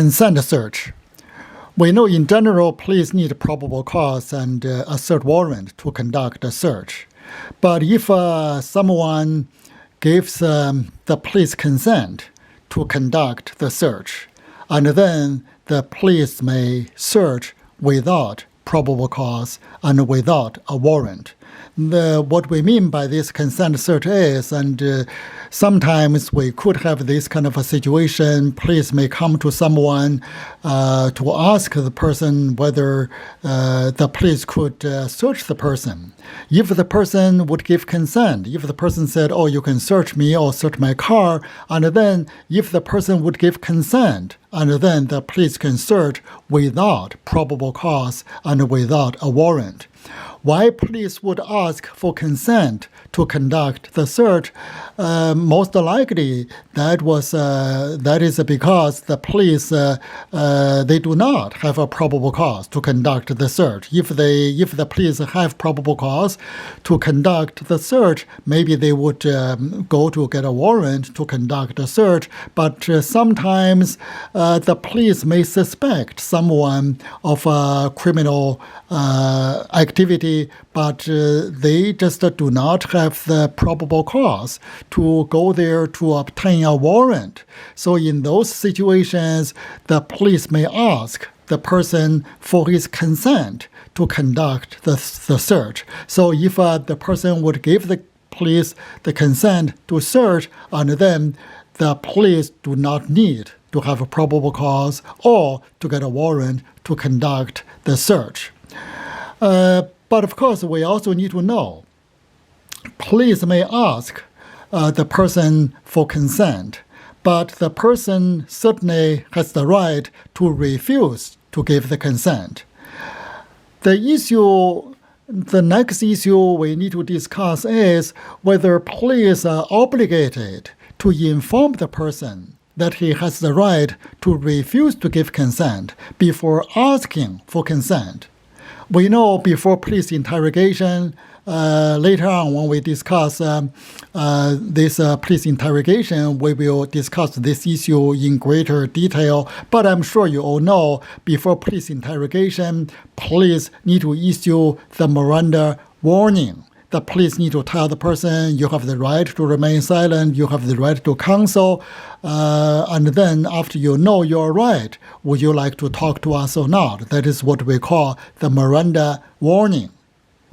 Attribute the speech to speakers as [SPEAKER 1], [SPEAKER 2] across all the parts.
[SPEAKER 1] Consent search. We know in general police need probable cause and a search warrant to conduct a search. But if someone gives the police consent to conduct the search, and then the police may search without probable cause and without a warrant. What we mean by this consent search is, and sometimes we could have this kind of a situation, police may come to someone to ask the person whether the police could search the person. If the person would give consent, if the person said, oh, you can search me or search my car, and then if the person would give consent, and then the police can search without probable cause and without a warrant. Why police would ask for consent to conduct the search? Most likely that is because the police they do not have a probable cause to conduct the search. If the police have probable cause to conduct the search, maybe they would go to get a warrant to conduct a search. But sometimes the police may suspect someone of a criminal activity, but they just do not have the probable cause to go there to obtain a warrant. So in those situations, the police may ask the person for his consent to conduct the search. So if the person would give the police the consent to search, and then the police do not need to have a probable cause or to get a warrant to conduct the search. But of course, we also need to know, police may ask the person for consent, but the person certainly has the right to refuse to give the consent. The next issue we need to discuss is whether police are obligated to inform the person that he has the right to refuse to give consent before asking for consent. We know before police interrogation, later on when we discuss this police interrogation, we will discuss this issue in greater detail. But I'm sure you all know, before police interrogation, police need to issue the Miranda warning. The police need to tell the person, you have the right to remain silent, you have the right to counsel, and then after you know your right, would you like to talk to us or not? That is what we call the Miranda warning.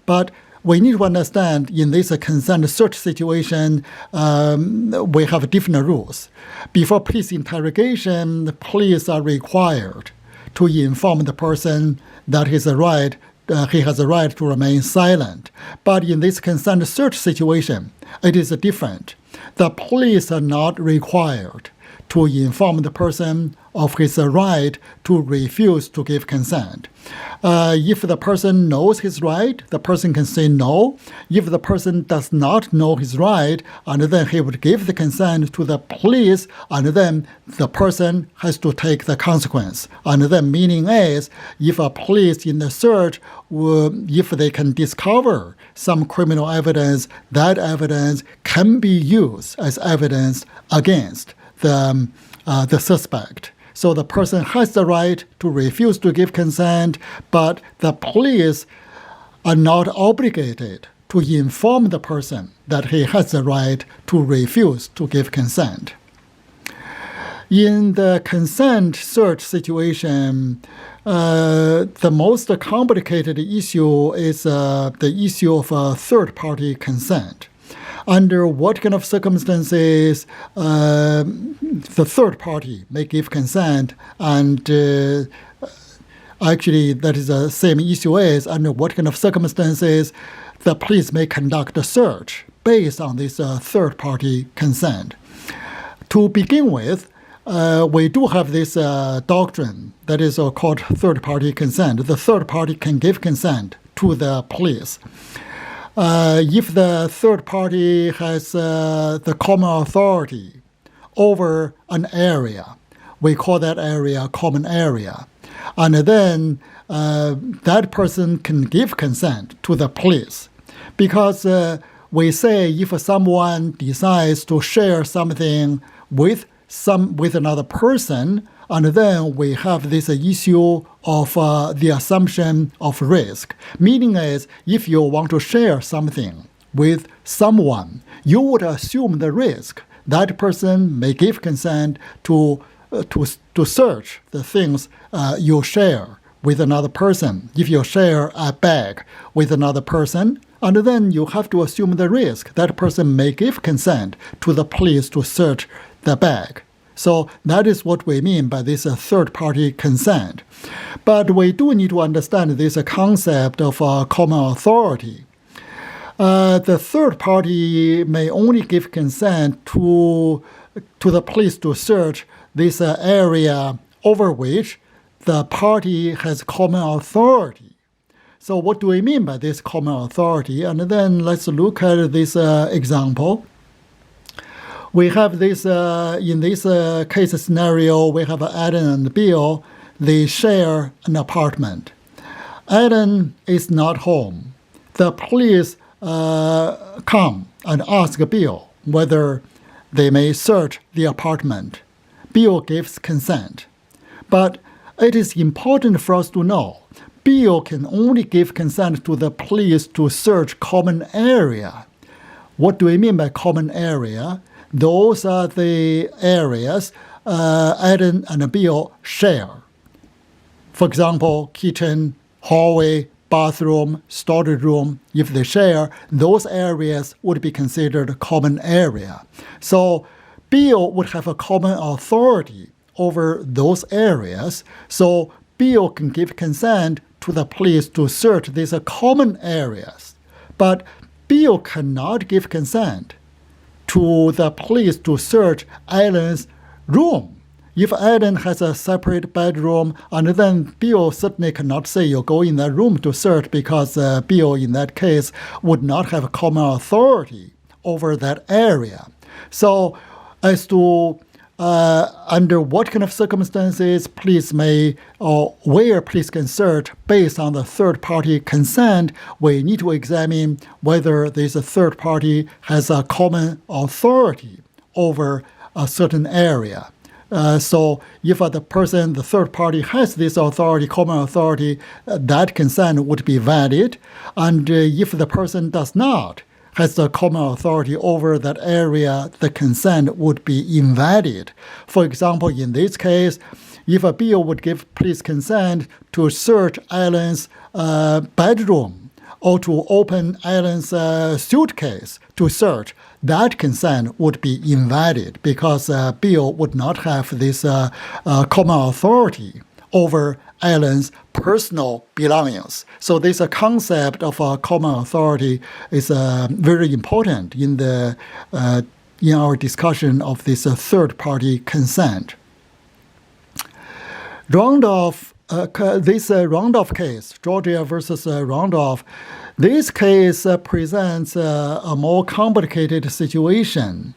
[SPEAKER 1] But we need to understand in this consent search situation, we have different rules. Before police interrogation, the police are required to inform the person that he has a right to remain silent. But in this consent search situation, it is different. The police are not required to inform the person of his right to refuse to give consent. If the person knows his right, the person can say no. If the person does not know his right, and then he would give the consent to the police, and then the person has to take the consequence. And the meaning is, if a police in the search, if they can discover some criminal evidence, that evidence can be used as evidence against the suspect. So the person has the right to refuse to give consent, but the police are not obligated to inform the person that he has the right to refuse to give consent. In the consent search situation, the most complicated issue is the issue of third-party consent. Under what kind of circumstances the third party may give consent, and actually that is the same issue is under what kind of circumstances the police may conduct a search based on this third party consent. To begin with, we do have this doctrine that is called third party consent. The third party can give consent to the police. If the third party has the common authority over an area, we call that area common area. And then that person can give consent to the police. Because we say if someone decides to share something with with another person, and then we have this issue of the assumption of risk. Meaning is, if you want to share something with someone, you would assume the risk. That person may give consent to search the things you share with another person. If you share a bag with another person, and then you have to assume the risk. That person may give consent to the police to search the bag. So that is what we mean by this third-party consent. But we do need to understand this concept of common authority. The third party may only give consent to the police to search this area over which the party has common authority. So what do we mean by this common authority? And then let's look at this example. We have this, in this case scenario, we have Adam and Bill. They share an apartment. Adam is not home. The police come and ask Bill whether they may search the apartment. Bill gives consent. But it is important for us to know, Bill can only give consent to the police to search common area. What do we mean by common area? Those are the areas Adam and Bill share. For example, kitchen, hallway, bathroom, storage room. If they share, those areas would be considered common area. So Bill would have a common authority over those areas. So Bill can give consent to the police to search these common areas. But Bill cannot give consent to the police to search Alan's room. If Alan has a separate bedroom, and then Bill certainly cannot say you go in that room to search, because Bill in that case would not have common authority over that area. So as to under what kind of circumstances police may, or where police can search based on the third-party consent, we need to examine whether this third party has a common authority over a certain area. So if the third party has this authority, common authority, that consent would be valid. And if the person does not has the common authority over that area, the consent would be invalid. For example, in this case, if a Bill would give police consent to search Alan's bedroom or to open Alan's suitcase to search, that consent would be invalid because Bill would not have this common authority over Alan's personal belongings. So this concept of common authority is very important in our discussion of this third-party consent. Randolph, this Randolph case, Georgia versus Randolph, this case presents a more complicated situation.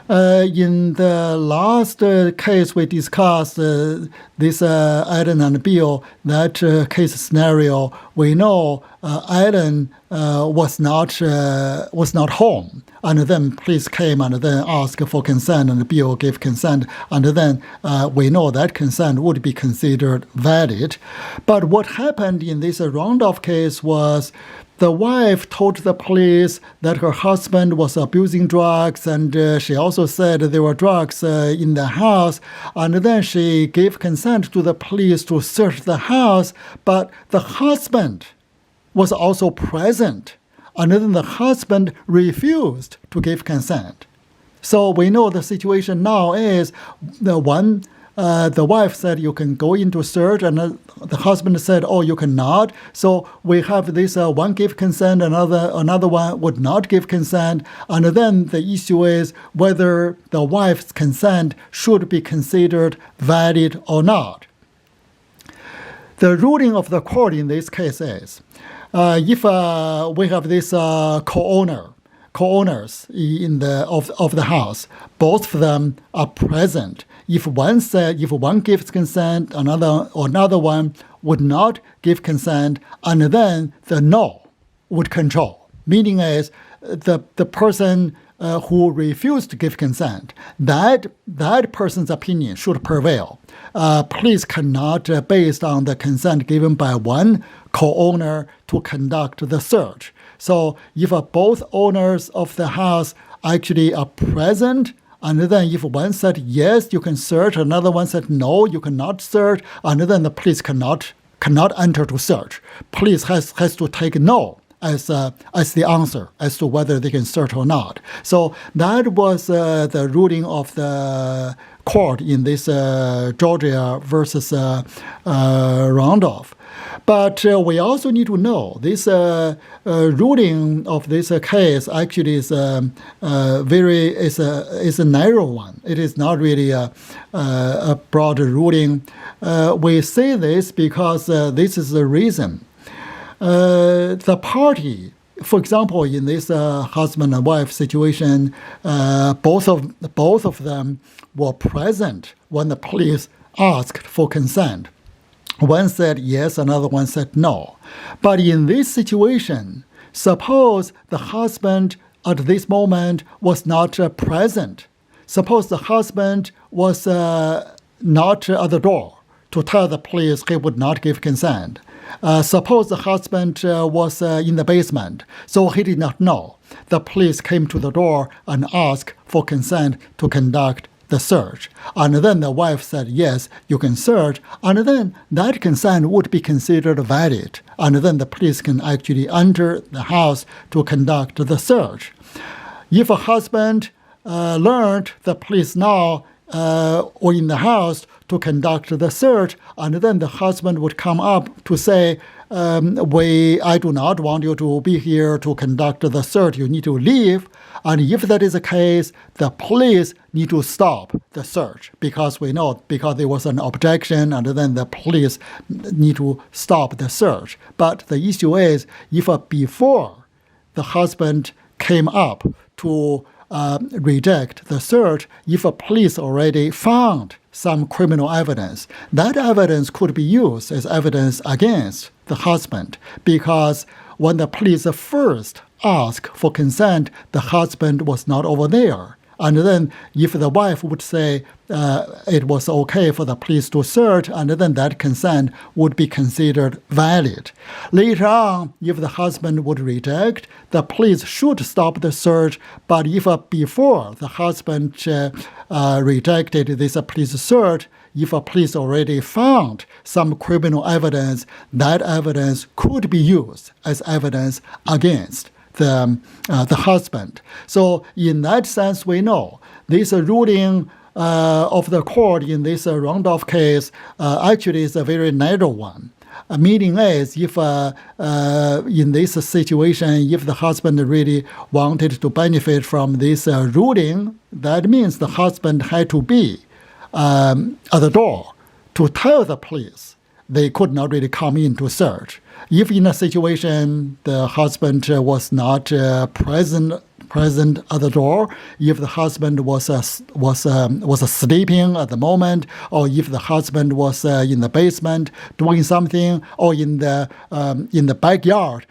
[SPEAKER 1] In the last case we discussed, this Alan and Bill, that case scenario, we know Alan was not home, and then police came and then asked for consent, and Bill gave consent, and then we know that consent would be considered valid. But what happened in this Randolph case was the wife told the police that her husband was abusing drugs, and she also said there were drugs in the house, and then she gave consent to the police to search the house, but the husband was also present, and then the husband refused to give consent. So we know the situation now is the wife said you can go into search, and the husband said, oh, you cannot. So we have this one give consent, another one would not give consent. And then the issue is whether the wife's consent should be considered valid or not. The ruling of the court in this case is, if we have this co-owners of the house, both of them are present. If one gives consent, another one would not give consent, and then the no would control. Meaning is the person who refused to give consent, that person's opinion should prevail. Police cannot, based on the consent given by one co-owner, to conduct the search. So if both owners of the house actually are present, and then if one said yes, you can search, another one said no, you cannot search, and then the police cannot enter to search. Police has to take no as the answer as to whether they can search or not. So that was the ruling of the court in this Georgia versus Randolph. But we also need to know this ruling of this case actually is a narrow one. It is not really a broad ruling. We say this because this is the reason. The party, for example, in this husband and wife situation, both of them were present when the police asked for consent. One said yes, another one said no. But in this situation, suppose the husband at this moment was not present. Suppose the husband was not at the door to tell the police he would not give consent. Suppose the husband was in the basement, so he did not know. The police came to the door and asked for consent to conduct the search. And then the wife said, yes, you can search. And then that consent would be considered valid. And then the police can actually enter the house to conduct the search. If a husband learned the police now or in the house to conduct the search, and then the husband would come up to say, I do not want you to be here to conduct the search. You need to leave. And if that is the case, the police need to stop the search because there was an objection, and then the police need to stop the search. But the issue is, if before the husband came up to reject the search, if a police already found some criminal evidence, that evidence could be used as evidence against the husband, because when the police first asked for consent, the husband was not over there. And then if the wife would say it was okay for the police to search, and then that consent would be considered valid. Later on, if the husband would reject, the police should stop the search. But if before the husband rejected this police search, if a police already found some criminal evidence, that evidence could be used as evidence against the husband. So in that sense, we know this ruling of the court in this Randolph case actually is a very narrow one. Meaning is, if in this situation, if the husband really wanted to benefit from this ruling, that means the husband had to be at the door to tell the police they could not really come in to search. If in a situation the husband was not present at the door, if the husband was sleeping at the moment, or if the husband was in the basement doing something, or in the backyard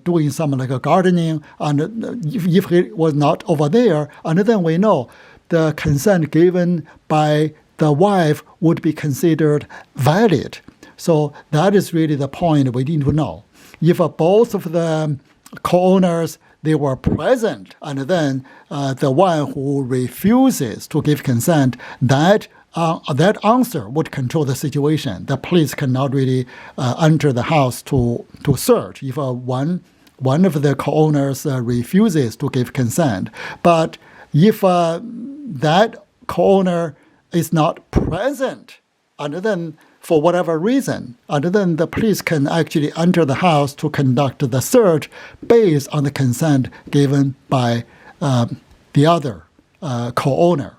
[SPEAKER 1] doing something like gardening, and if he was not over there, and then we know the consent given by the wife would be considered valid. So that is really the point we need to know. If both of the co-owners, they were present, and then the one who refuses to give consent, that answer would control the situation. The police cannot really enter the house to search if one of the co-owners refuses to give consent. But if that co-owner is not present, and then for whatever reason, and then the police can actually enter the house to conduct the search based on the consent given by the other co-owner.